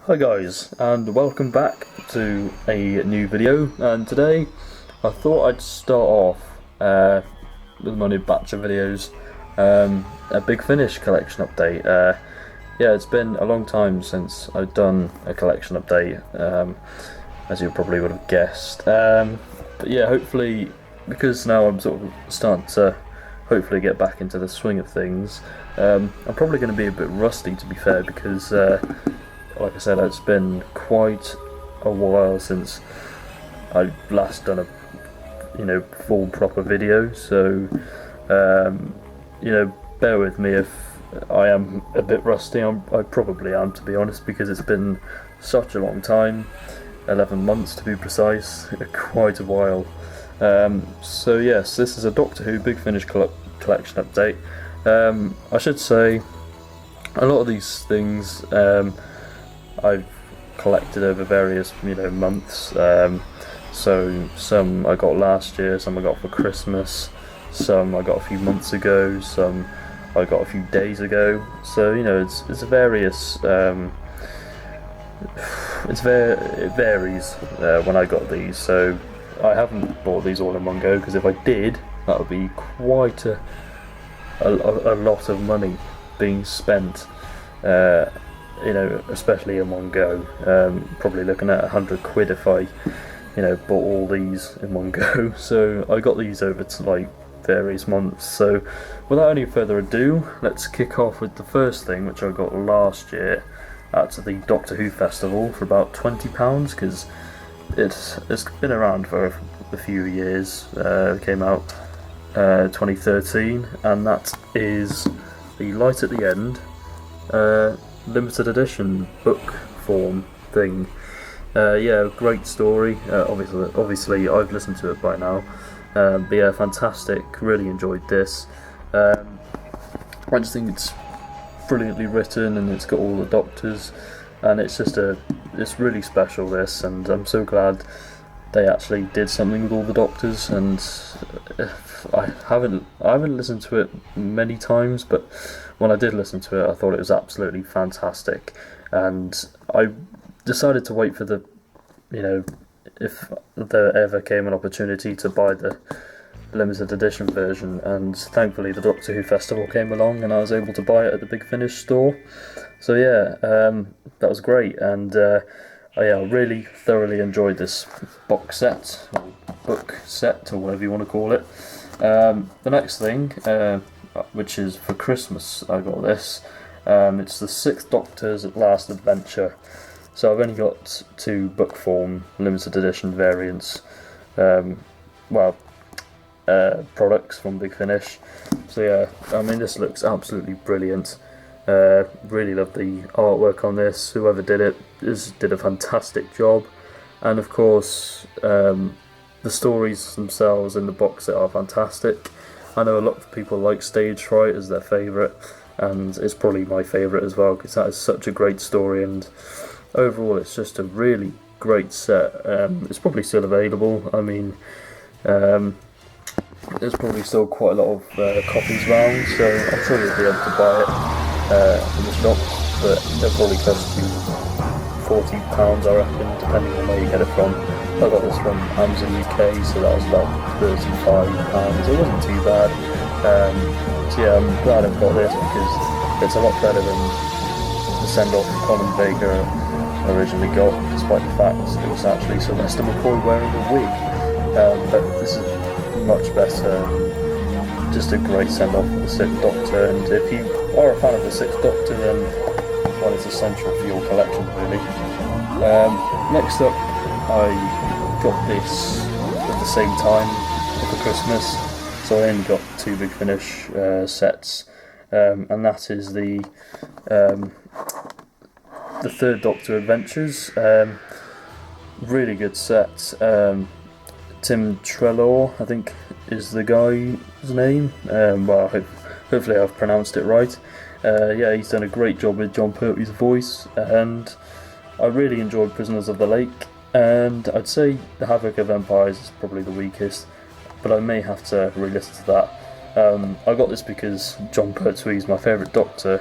Hi guys, and welcome back to a new video. And today I thought I'd start off with my new batch of videos, a Big Finish collection update. Yeah, it's been a long time since I've done a collection update, as you probably would have guessed. But yeah, hopefully, because now I'm sort of starting to hopefully get back into the swing of things, I'm probably going to be a bit rusty, to be fair, because like I said, it's been quite a while since I last done a full proper video, so bear with me if I am a bit rusty. I probably am, to be honest, because it's been such a long time, 11 months to be precise, quite a while. So yes, this is a Doctor Who Big Finish collection update. I should say a lot of these things I've collected over various months. So some I got last year, some I got for Christmas, some I got a few months ago, some I got a few days ago. So it's various. It varies when I got these. So I haven't bought these all in one go, because if I did, that would be quite a lot of money being spent. Especially in one go. Probably looking at £100 if I, bought all these in one go. So I got these over to various months. So without any further ado, let's kick off with the first thing, which I got last year at the Doctor Who Festival for about £20, because it's been around for a few years. It came out 2013, and that is the Light at the End limited edition book form thing. Yeah, great story. Obviously I've listened to it by now. But yeah, fantastic. Really enjoyed this. I just think it's brilliantly written, and it's got all the Doctors, and it's really special, this, and I'm so glad they actually did something with all the Doctors. And I haven't listened to it many times, but when I did listen to it, I thought it was absolutely fantastic. And I decided to wait for if there ever came an opportunity to buy the limited edition version, and thankfully the Doctor Who Festival came along and I was able to buy it at the Big Finish store. So yeah, that was great, and I really thoroughly enjoyed this box set, or book set, or whatever you want to call it. The next thing, which is for Christmas, I got this. It's the Sixth Doctor's Last Adventure. So I've only got two book form limited edition variants, products from Big Finish. So yeah, I mean, this looks absolutely brilliant. Really love the artwork on this. Whoever did it did a fantastic job, and of course the stories themselves in the box set are fantastic. I know a lot of people like Stage Fright as their favourite, and it's probably my favourite as well, because that is such a great story, and overall it's just a really great set. It's probably still available. I mean, there's probably still quite a lot of copies around, so I'm sure you'll be able to buy it in the shop, but it'll probably cost you £40, I reckon, depending on where you get it from. I got this from Amazon UK, so that was about £35. It wasn't too bad. So yeah, I'm glad I've got this, because it's a lot better than the send-off Colin Baker originally got, despite the fact it was actually Sylvester McCoy wearing a wig. But this is much better. Just a great send-off for the Sixth Doctor, and if you are a fan of the Sixth Doctor, then well, it's essential for your collection, really. Next up, I got this at the same time for Christmas, so I only got two Big Finish sets, and that is the Third Doctor Adventures. Really good set. Tim Treloar, I think, is the guy's name. Hopefully I've pronounced it right. Yeah, he's done a great job with Jon Pertwee's voice, and I really enjoyed Prisoners of the Lake, and I'd say The Havoc of Empires is probably the weakest, but I may have to re-listen to that. I got this because Jon Pertwee is my favourite Doctor,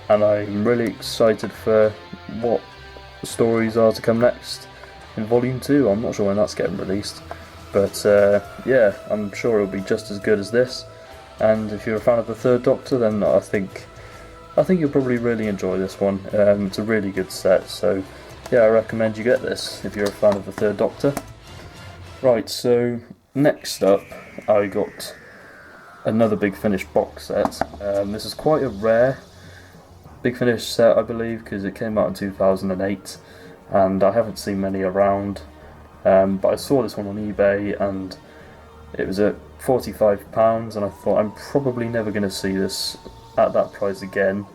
and I'm really excited for what stories are to come next in Volume 2. I'm not sure when that's getting released, but yeah, I'm sure it'll be just as good as this. And if you're a fan of the Third Doctor, then I think you'll probably really enjoy this one. It's a really good set, so yeah, I recommend you get this if you're a fan of the Third Doctor. Right, so next up I got another Big Finish box set. This is quite a rare Big Finish set, I believe, because it came out in 2008 and I haven't seen many around, but I saw this one on eBay and it was at £45, and I thought I'm probably never going to see this at that price again,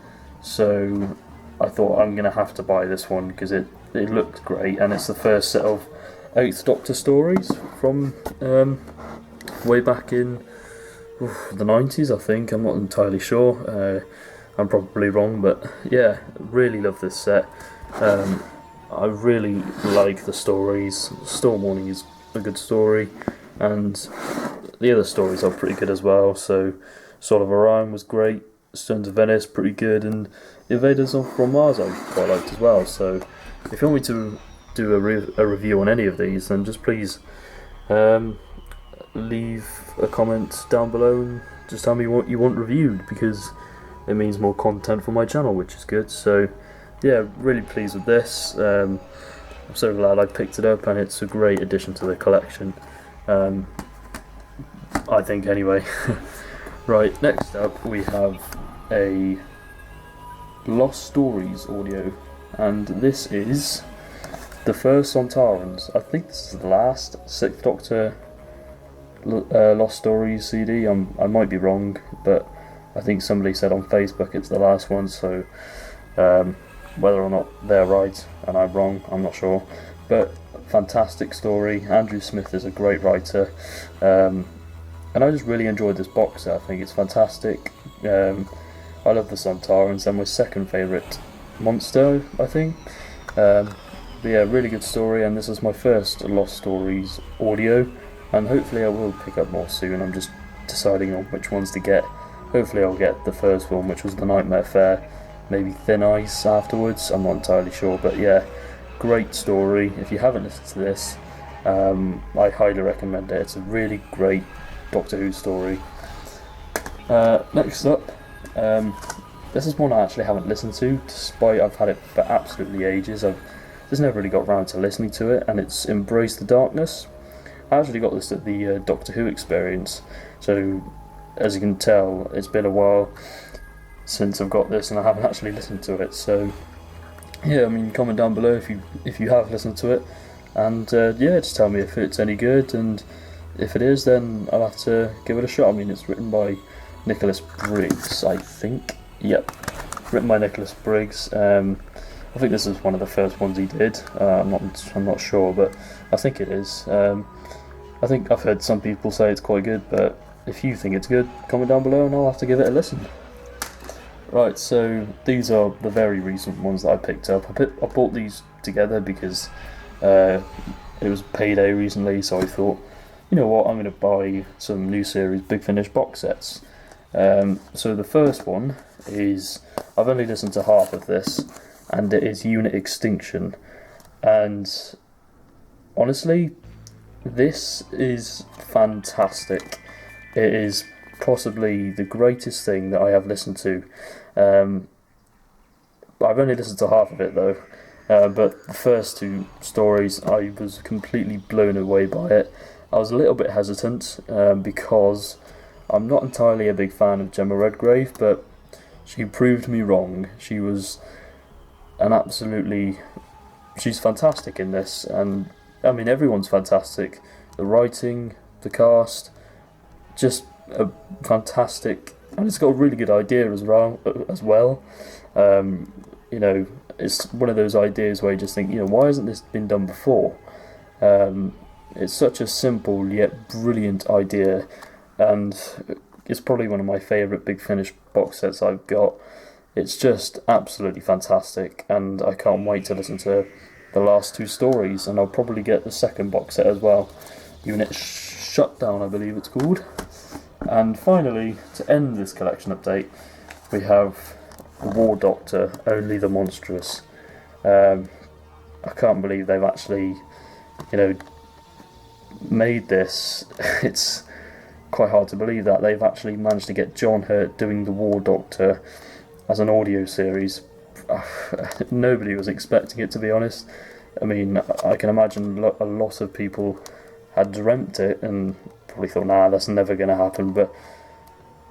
so I thought I'm going to have to buy this one because it looked great, and it's the first set of 8th Doctor stories from way back in the 90s, I think. I'm not entirely sure. I'm probably wrong, but yeah, really love this set. I really like the stories. Storm Warning is a good story, and the other stories are pretty good as well. So, Soul of Orion was great, Stones of Venice pretty good, and Invaders from Mars I quite liked as well. So, if you want me to do a review on any of these, then just please leave a comment down below and just tell me what you want reviewed, because it means more content for my channel, which is good. So yeah, really pleased with this. I'm so glad I picked it up, and it's a great addition to the collection, I think anyway. Right, next up we have a Lost Stories audio, and this is the first Sontarans. I think this is the last 6th Doctor Lost Stories CD. I might be wrong, but I think somebody said on Facebook it's the last one, so whether or not they're right and I'm wrong, I'm not sure. But fantastic story. Andrew Smith is a great writer, and I just really enjoyed this box set. I think it's fantastic. I love the Sontarans. They're my second favourite monster, I think. But yeah, really good story, and this is my first Lost Stories audio, and hopefully I will pick up more soon. I'm just deciding on which ones to get. Hopefully I'll get the first one, which was the Nightmare Fair, maybe Thin Ice afterwards, I'm not entirely sure, but yeah, great story. If you haven't listened to this, I highly recommend it. It's a really great Doctor Who story. Next up, this is one I actually haven't listened to, despite I've had it for absolutely ages. I've just never really got around to listening to it, and it's Embrace the Darkness. I actually got this at the Doctor Who experience, so as you can tell, it's been a while since I've got this and I haven't actually listened to it. So yeah, I mean, comment down below if you have listened to it, and yeah, just tell me if it's any good, and if it is, then I'll have to give it a shot. I mean, it's written by Nicholas Briggs, I think. Yep, written by Nicholas Briggs. I think this is one of the first ones he did. I'm not sure, but I think it is. I think I've heard some people say it's quite good, but if you think it's good, comment down below and I'll have to give it a listen. Right, so these are the very recent ones that I picked up. I bought these together because it was payday recently, so I thought, you know what, I'm going to buy some new series Big Finish box sets. So the first one is, I've only listened to half of this, and it is Unit Extinction. And honestly, this is fantastic. It is possibly the greatest thing that I have listened to. I've only listened to half of it though, but the first two stories I was completely blown away by it. I was a little bit hesitant because I'm not entirely a big fan of Gemma Redgrave, but she proved me wrong. She was she's fantastic in this, and I mean, everyone's fantastic. The writing, the cast, just a fantastic, and it's got a really good idea as well. You know, it's one of those ideas where you just think, you know, why hasn't this been done before? It's such a simple yet brilliant idea, and it's probably one of my favourite Big Finish box sets I've got. It's just absolutely fantastic, and I can't wait to listen to the last two stories, and I'll probably get the second box set as well. Unit Shutdown, I believe it's called. And finally, to end this collection update, we have the War Doctor, Only the Monstrous. I can't believe they've actually, made this. It's quite hard to believe that they've actually managed to get John Hurt doing the War Doctor as an audio series. Nobody was expecting it, to be honest. I mean, I can imagine a lot of people had dreamt it and probably thought, nah, that's never going to happen, but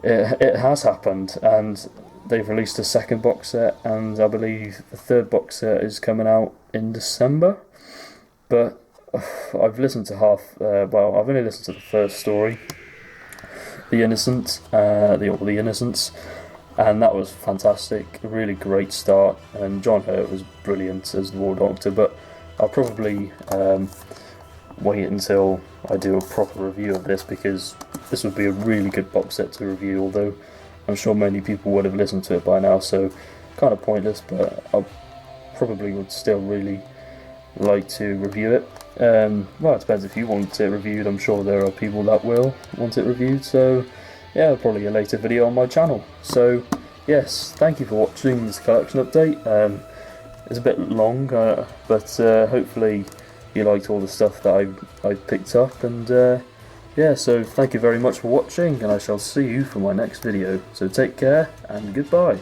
it has happened, and they've released a second box set, and I believe the third box set is coming out in December. But I've listened to I've only listened to the first story, The Innocent, the Innocents, and that was fantastic, a really great start, and John Hurt was brilliant as the War Doctor. But I'll probably wait until I do a proper review of this, because this would be a really good box set to review, although I'm sure many people would have listened to it by now, so kind of pointless, but I probably would still really like to review it. Well, it depends if you want it reviewed. I'm sure there are people that will want it reviewed, so yeah, probably a later video on my channel. So yes, thank you for watching this collection update. It's a bit long, but hopefully you liked all the stuff that I picked up, and yeah, so thank you very much for watching, and I shall see you for my next video. So take care, and goodbye.